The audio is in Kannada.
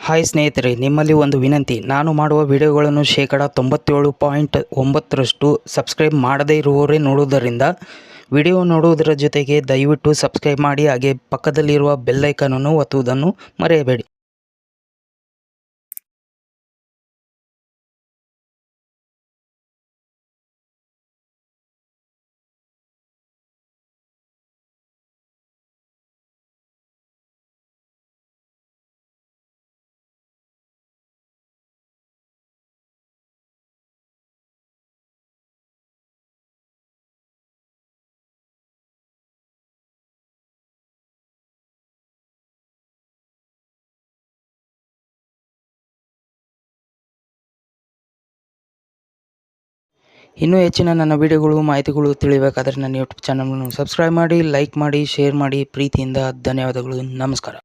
ಹಾಯ್ ಸ್ನೇಹಿತರೆ, ನಿಮ್ಮಲ್ಲಿ ಒಂದು ವಿನಂತಿ. ನಾನು ಮಾಡುವ ವಿಡಿಯೋಗಳನ್ನು 97.9% ಸಬ್ಸ್ಕ್ರೈಬ್ ಮಾಡದೇ ಇರುವವರೇ ನೋಡುವುದರಿಂದ ವಿಡಿಯೋ ನೋಡುವುದರ ಜೊತೆಗೆ ದಯವಿಟ್ಟು ಸಬ್ಸ್ಕ್ರೈಬ್ ಮಾಡಿ, ಹಾಗೆ ಪಕ್ಕದಲ್ಲಿರುವ ಬೆಲ್ ಐಕಾನನ್ನು ಒತ್ತುವುದನ್ನು ಮರೆಯಬೇಡಿ. ಇನ್ನೂ ಹೆಚ್ಚಿನ ನನ್ನ ವಿಡಿಯೋಗಳು, ಮಾಹಿತಿಗಳು ತಿಳಿಯಬೇಕಾದರೆ ನನ್ನ ಯೂಟ್ಯೂಬ್ ಚಾನಲನ್ನು ಸಬ್ಸ್ಕ್ರೈಬ್ ಮಾಡಿ, ಲೈಕ್ ಮಾಡಿ, ಶೇರ್ ಮಾಡಿ. ಪ್ರೀತಿಯಿಂದ ಧನ್ಯವಾದಗಳು. ನಮಸ್ಕಾರ.